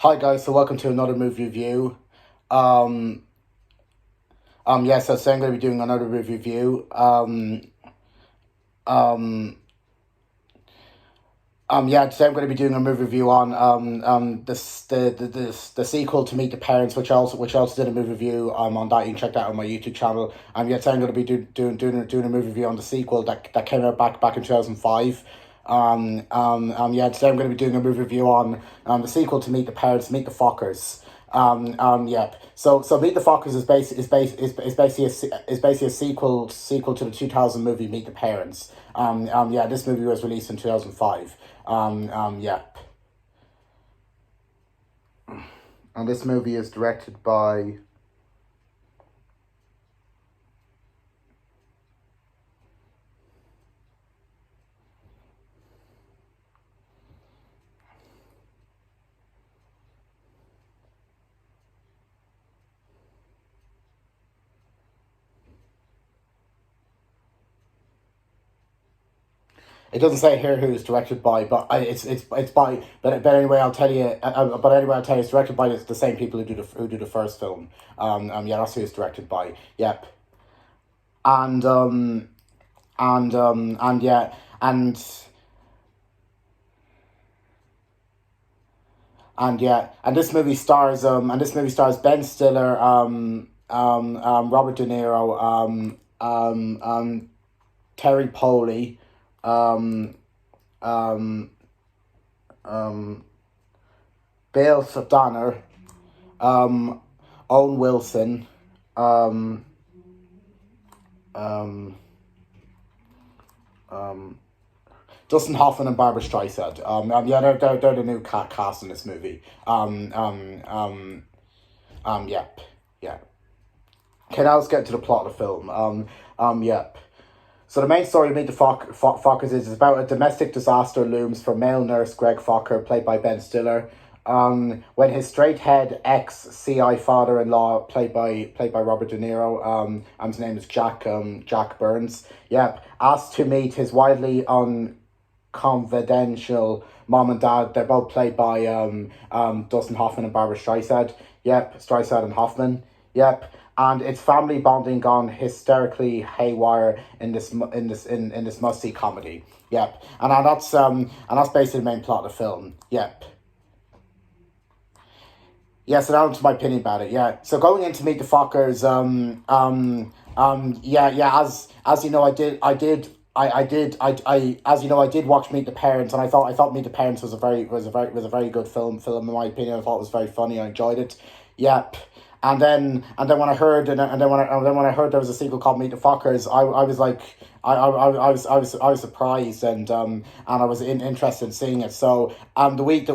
Hi guys, so welcome to another movie review. Um, so today I'm going to be doing another movie review. Um, today I'm going to be doing a movie review on the sequel to Meet the Parents, which I also did a movie review on that. You can check that out on my YouTube channel. Today I'm going to be doing a movie review on the sequel that came out back in 2005. Today I'm going to be doing a movie review on the sequel to Meet the Parents, Meet the Fockers. So Meet the Fockers is basically a sequel to the 2000 movie Meet the Parents. This movie was released in 2005. Yep. And this movie is directed by. It doesn't say here who it's directed by, but it's by. But anyway, I'll tell you. It's directed by the same people who do the first film. That's who it's directed by. Yep. And and and yeah and this movie stars Ben Stiller, Robert De Niro, Terry Poli, um, um, um, Bill Donner, um, Owen Wilson, um, um, um, Dustin Hoffman and Barbara Streisand. They're the new cast in this movie. Yep, yeah. Okay, now let's get to the plot of the film. Yep. So the main story of Meet the Fockers is about a domestic disaster looms for male nurse Greg Focker, played by Ben Stiller. When his straight-head ex-CI father-in-law, played by Robert De Niro, and his name is Jack Burns. Yep, asked to meet his widely unconfidential mom and dad. They're both played by Dustin Hoffman and Barbara Streisand. Yep, Streisand and Hoffman. Yep, and it's family bonding gone hysterically haywire in this must see comedy. Yep, and that's basically the main plot of the film. Yep. Yeah, so now to my opinion about it. Yeah, so going in to Meet the Fockers, as you know, as you know, I did watch Meet the Parents, and I thought Meet the Parents was a very good film in my opinion. I thought it was very funny. I enjoyed it. Yep. And then when I heard there was a sequel called Meet the Fockers, I was like, I was surprised, and I was interested in seeing it. So the week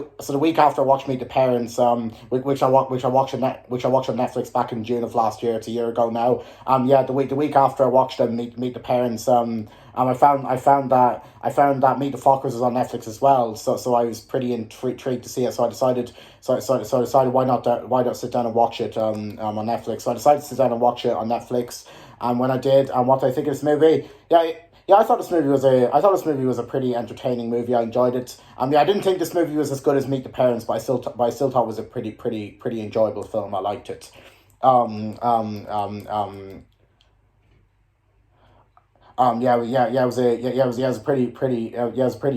after I watched Meet the Parents, which I watched on Netflix back in June of last year. It's a year ago now. The week after I watched Meet the Parents, I found that Meet the Fockers was on Netflix as well. So I was pretty intrigued to see it. So I decided why not sit down and watch it on Netflix. So I decided to sit down and watch it on Netflix. And when I did, and what do I think of this movie? Yeah, I thought this movie was a pretty entertaining movie. I enjoyed it. I didn't think this movie was as good as Meet the Parents, but I still thought it was a pretty enjoyable film. I liked it. Um, um, um, um, it was a pretty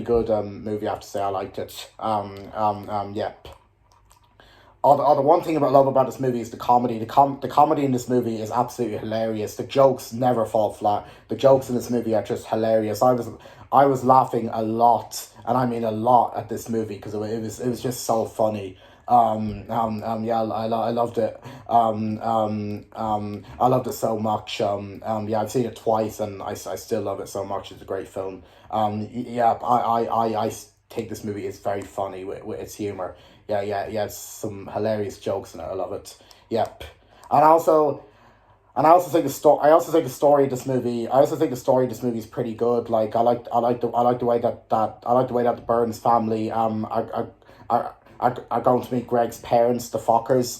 good movie. I have to say, I liked it. Yep. The one thing I love about this movie is the comedy. The comedy in this movie is absolutely hilarious. The jokes never fall flat. The jokes in this movie are just hilarious. I was laughing a lot, and I mean a lot, at this movie because it was just so funny. I loved it. I loved it so much. I've seen it twice, and I still love it so much. It's a great film. I think this movie is very funny with its humor. Yeah. It's some hilarious jokes in it. I love it. Yep. And I also think the story. I also think the story of this movie. I also think the story of this movie is pretty good. Like I like the way that the Burns family are going to meet Greg's parents, the Fockers.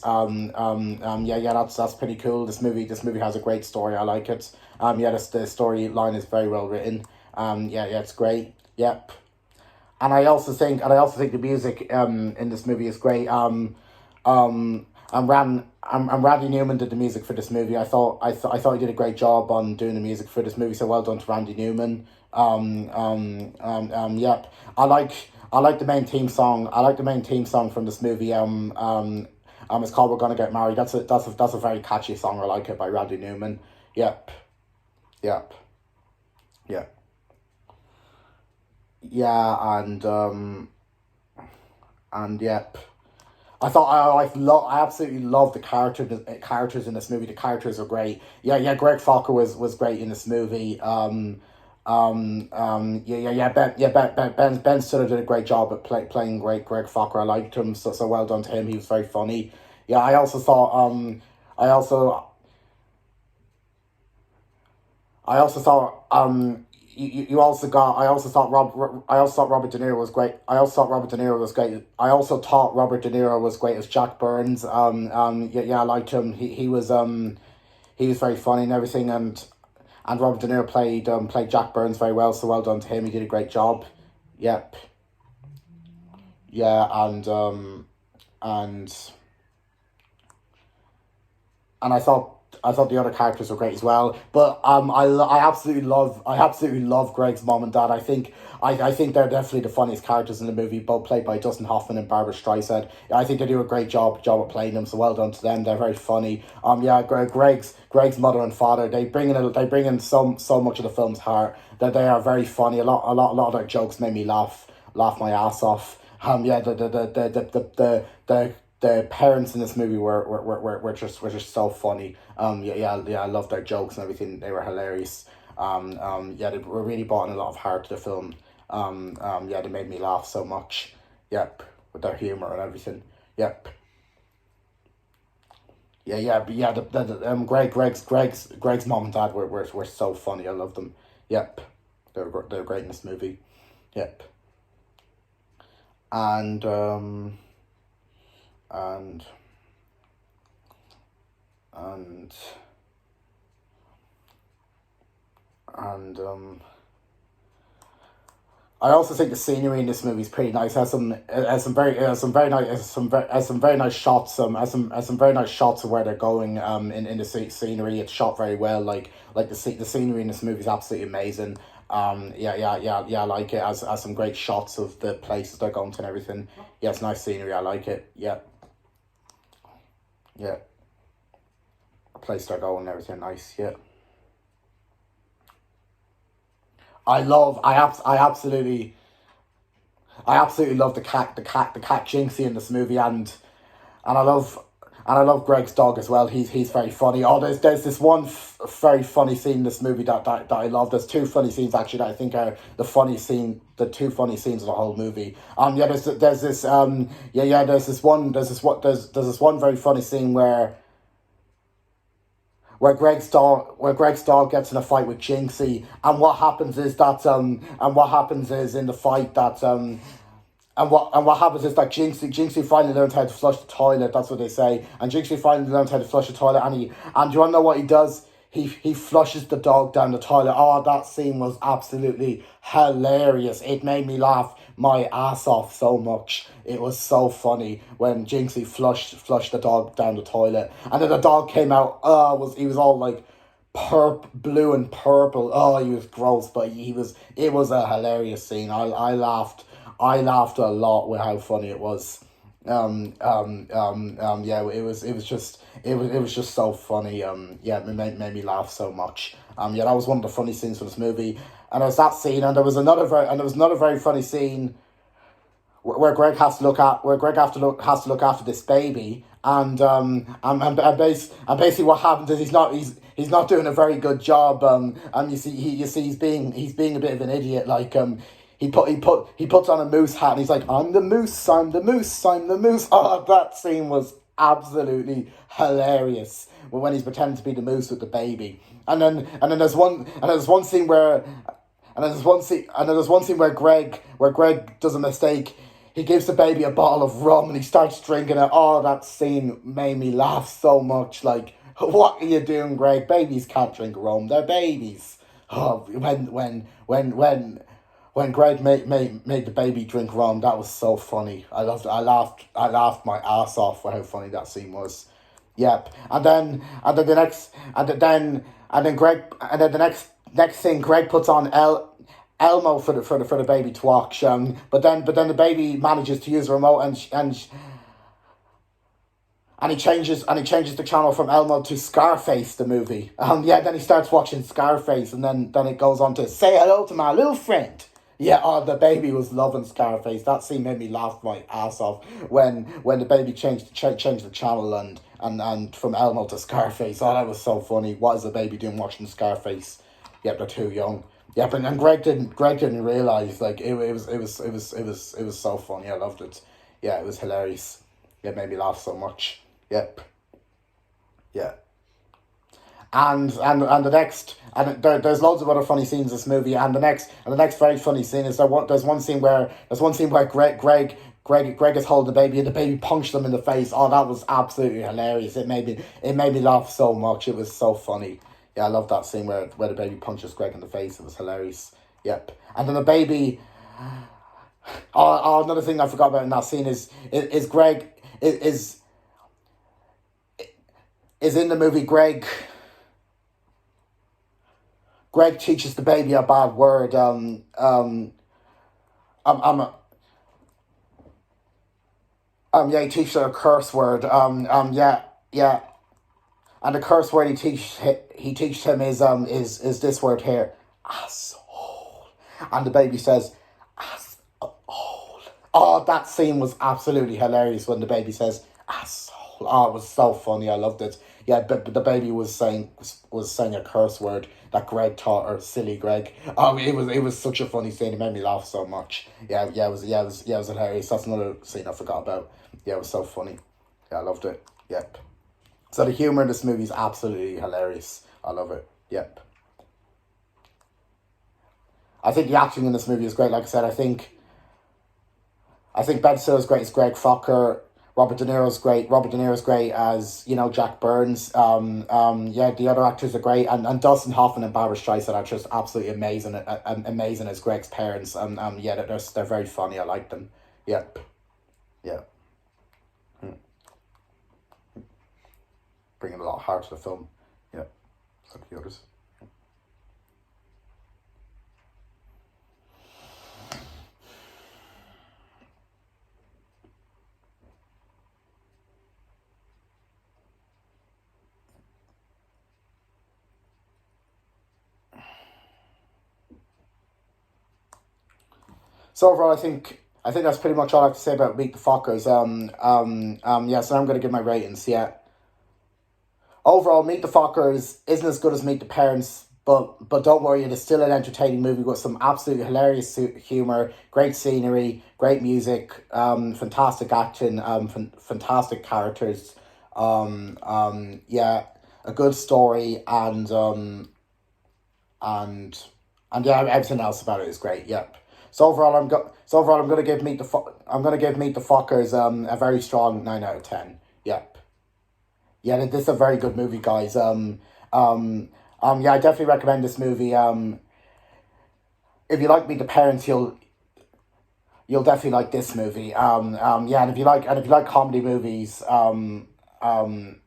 That's pretty cool. This movie has a great story. I like it. The storyline is very well written. It's great. Yep. and I also think the music in this movie is great. And Randy Newman did the music for this movie. I thought he did a great job on doing the music for this movie. So well done to Randy Newman. Yep. I like the main theme song. I like the main theme song from this movie. It's called "We're Gonna Get Married." That's a very catchy song. I like it by Randy Newman. Yep. Yep. Yep. Yeah. And yep. I absolutely love the characters in this movie. The characters are great. Yeah, yeah. Greg Fokker was great in this movie. Yeah. Ben Stiller did a great job at playing great Greg Fokker. I liked him, so well done to him. He was very funny. Yeah, I also I also thought you also got I also thought Robert De Niro was great. I also thought Robert De Niro was great. I also thought Robert De Niro was great as Jack Burns. Yeah, I liked him. He was very funny and everything, and Robert De Niro played Jack Burns very well. So well done to him. He did a great job. Yep. Yeah, and and I thought the other characters were great as well. But I absolutely love Greg's mom and dad. I think they're definitely the funniest characters in the movie, both played by Dustin Hoffman and Barbara Streisand. I think they do a great job at playing them. So well done to them. They're very funny. Yeah, Greg's mother and father, they bring in so much of the film's heart, that they are very funny. A lot of their jokes made me laugh my ass off. Yeah, the parents in this movie were just so funny. Yeah, I loved their jokes and everything. They were hilarious. Yeah, they were really brought in a lot of heart to the film. Yeah, they made me laugh so much. Yep, with their humor and everything. Yep. Yeah, but yeah, Greg's mom and dad were so funny. I loved them. Yep, they were great in this movie. Yep, and and and and I also think the scenery in this movie is pretty nice. Has some very nice shots. Has some very nice shots of where they're going. In the scenery, it's shot very well. The scenery in this movie is absolutely amazing. Yeah. I like it. Has some great shots of the places they're going to and everything. Yeah, it's nice scenery. I like it. Yeah, yeah. The place they're going and everything. Nice. Yeah. I absolutely love the cat Jinxie in this movie, and I love and I love Greg's dog as well. He's very funny. Oh, there's this one very funny scene in this movie that I love. There's two funny scenes actually that I think are the two funny scenes of the whole movie. Yeah, there's this yeah, there's this one very funny scene where Greg's dog gets in a fight with Jinxie, and what happens is in the fight that and what happens is that Jinxie finally learns how to flush the toilet. That's what they say. And Jinxie finally learns how to flush the toilet, and you wanna know what he does? He flushes the dog down the toilet. Oh, that scene was absolutely hilarious. It made me laugh my ass off so much. It was so funny when Jinxie flushed the dog down the toilet, and then the dog came out. He was all like blue and purple. Oh, he was gross, but he was. It was a hilarious scene. I laughed. I laughed a lot with how funny it was. Yeah, it was just so funny. Yeah, it made me laugh so much. Yeah, that was one of the funny scenes from this movie. And there was that scene, and there was another very funny scene where Greg has to look after this baby, and basically what happens is he's not doing a very good job. And you see he's being a bit of an idiot. He puts on a moose hat, and he's like, "I'm the moose, I'm the moose, I'm the moose." Oh, that scene was absolutely hilarious when he's pretending to be the moose with the baby. And then there's one scene where Greg does a mistake. He gives the baby a bottle of rum, and he starts drinking it. Oh, that scene made me laugh so much. Like, what are you doing, Greg? Babies can't drink rum. They're babies. Oh, when Greg made the baby drink rum, that was so funny. I laughed my ass off for how funny that scene was. Yep. And then the next and then Greg and then the next thing Greg puts on Elmo for the baby to watch. But then the baby manages to use the remote and he changes the channel from Elmo to Scarface, the movie. Yeah, then he starts watching Scarface, and then it goes on to say hello to my little friend. Yeah, oh, the baby was loving Scarface. That scene made me laugh my ass off when the baby changed the channel and from Elmo to Scarface. Oh, that was so funny. What is the baby doing watching Scarface? Yep, they're too young. Yep, and Greg didn't realize, like, it was so funny. I loved it. Yeah, it was hilarious. It made me laugh so much. Yep. Yeah. And there's loads of other funny scenes in this movie, and the next very funny scene is there's one scene where Greg is holding the baby and the baby punched him in the face. Oh, that was absolutely hilarious. It made me laugh so much. It was so funny. Yeah, I love that scene where the baby punches Greg in the face. It was hilarious. Yep. And then the baby. Oh, another thing I forgot about in that scene is Greg is in the movie. Greg teaches the baby a bad word. Yeah, he teaches her a curse word. Yeah. And the curse word he teaches him is this word here, asshole. And the baby says, asshole. Oh, that scene was absolutely hilarious when the baby says, asshole. Oh, it was so funny. I loved it. Yeah, but the baby was saying a curse word that Greg taught her, silly Greg. Oh, it was such a funny scene. It made me laugh so much. It was hilarious. That's another scene I forgot about. Yeah, it was so funny. Yeah, I loved it. Yep. So the humor in this movie is absolutely hilarious. I love it. Yep. I think the acting in this movie is great. Like I said, I think Ben Stiller's great as Greg Focker. Robert De Niro's great. Robert De Niro's great as, Jack Burns. Yeah, the other actors are great, and Dustin Hoffman and Barbara Streisand are just absolutely amazing as Greg's parents. Yeah, they're very funny. I like them. Yep. Yeah. Bringing a lot of heart to the film. Yeah, like the others. So overall, I think that's pretty much all I have to say about Meet the Fockers. Yeah. So I'm going to give my ratings. Yeah. Overall, Meet the Fockers isn't as good as Meet the Parents, but don't worry, it is still an entertaining movie with some absolutely hilarious humour, great scenery, great music, fantastic acting, fantastic characters, yeah, a good story, and yeah, everything else about it is great. Yep. So overall, I'm gonna give Meet the Fockers a very strong 9 out of 10. Yep. Yeah, this is a very good movie, guys. Yeah, I definitely recommend this movie. If you like Meet the Parents, you'll definitely like this movie. Yeah, and if you like comedy movies, and Ben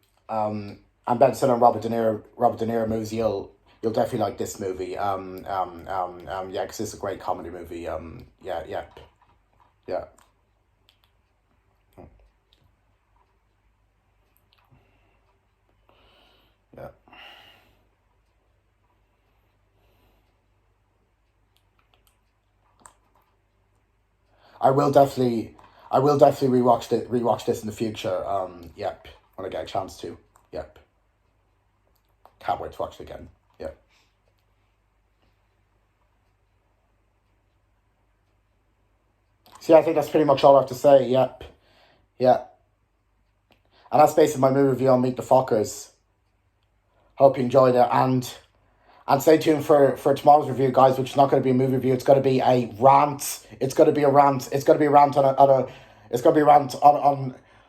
Stiller and Robert De Niro movies, you'll definitely like this movie. Yeah, because it's a great comedy movie. Yeah. Yeah. I will definitely rewatch this in the future. Yep, when I get a chance to. Yep. Can't wait to watch it again. Yep. So yeah, I think that's pretty much all I have to say. Yep. Yeah. And that's basically my movie review on Meet the Fockers. Hope you enjoyed it, and stay tuned for tomorrow's review, guys, which is not going to be a movie review. It's going to be a rant. It's going to be a rant. It's going to be a rant on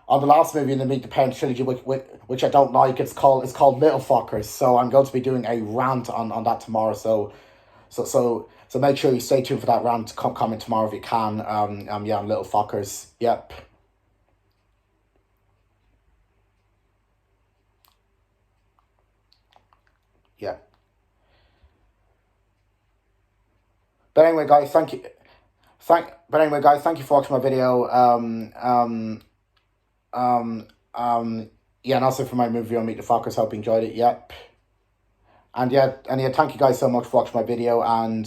the last movie in the Meet the Parents trilogy, which I don't like. It's called Little Fockers. So I'm going to be doing a rant on that tomorrow. So So make sure you stay tuned for that rant comment tomorrow if you can. Yeah, on Little Fockers. Yep. Yeah. But anyway, guys, thank you. But anyway, guys, thank you for watching my video. Yeah, and also for my movie on Meet the Fockers. Hope you enjoyed it. Yep. And yeah, thank you guys so much for watching my video, and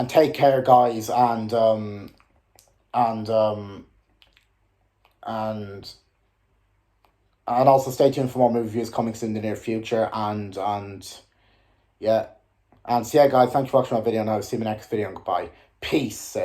take care, guys, and also stay tuned for more movie reviews coming soon in the near future, and yeah, and so yeah, guys, thank you for watching my video, and I'll see you in my next video, and goodbye, peace.